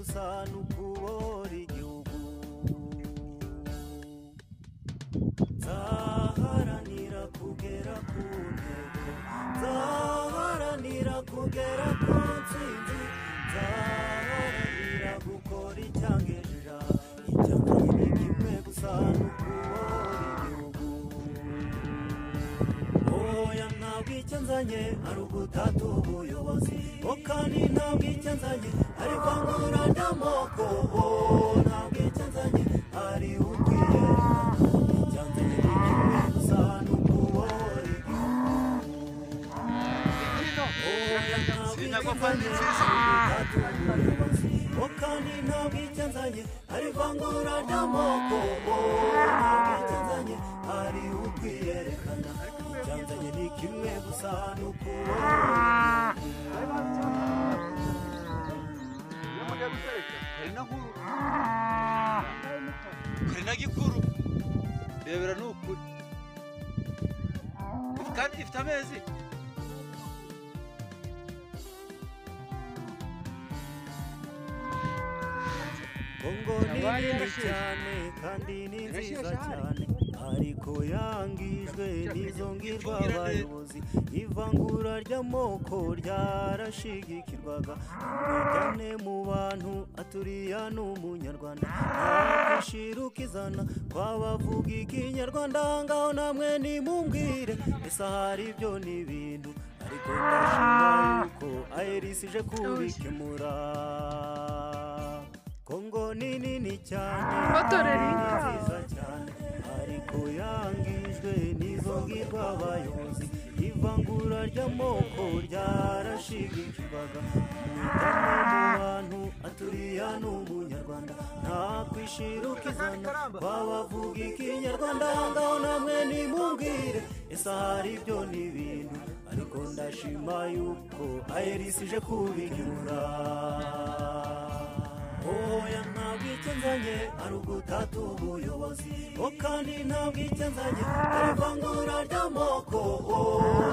gusa n'ukubora igihugu zaharanira kugera ku ntego zaharanira kugera ku ntsinzi zaharanira gukora icyangejeje icyanganye ni kimwe gusa n'ukubora igihugu oya ntabwo icyanzanye ari ugutata ubuyobozi kandi ntabwo icyanzanye ari kwangura ry'amoko ntabwo icyanzanye ari ukwiyereka icyanzanye ni kimwe gusa n'ukubora kandi ntabwo icyanzanye ari kwangura ry'amoko ntabwo icyanzanye ari ukwiyerekana icyanzanye ni kimwe gusa n'ukubora hari na gikuru rebera ni ukuri kandi ifite amezi Kongo ni nini cyane kandi ni nziza cyane ariko yangijwe n'izo ngirwa abayobozi ivangura ry'amoko ryarashigikirwaga umwijyane mu bantu aturiya n'umunyarwanda ntakwishira ukizana twabavuga ikinyarwanda ngaho namwe nimumbwire ese hari ibyo n'ibintu ariko ndashima yuko ARC ije kubikemura Kongo ni nini cyane ni nziza cyane ariko yangijwe n'izo ngirwa abayobozi ivangura ry'amoko ryarashigikirwaga umwijyane mu bantu aturiya n'umunyarwanda nta kwishira ukizana babavuga ikinyarwanda ngaho namwe nimumbwire ese hari ibyo n'ibintu ariko ndashima yuko ARC ije kubikemura oya ntabwo icyanzanye ari ugutata ubuyobozi kandi ntabwo icyanzanye ari ivangura ry'amoko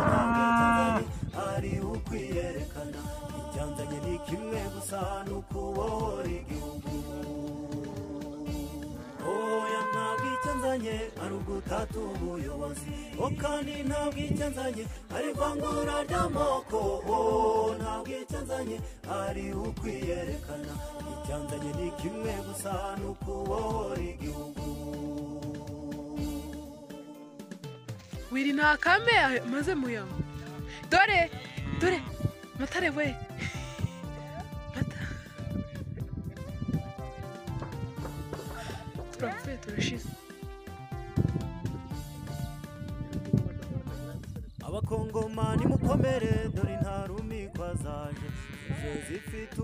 ntabwo icyanzanye ari ukwiyerekana icyanzanye ni kimwe gusa n'ukubora igihugu oya ntabwo icyanzanye ari ugutata ubuyobozi kandi ntabwo icyanzanye ari ivangura ry'amoko ntabwo icyanzanye ari ukwiyerekana icyanzanye ni kimwe gusa n'ukubora igihugu wiri nta kame maze muyama dore matare we mata turapfuye turashize abakongomani mukomere dore ntarumikwa zaje zifite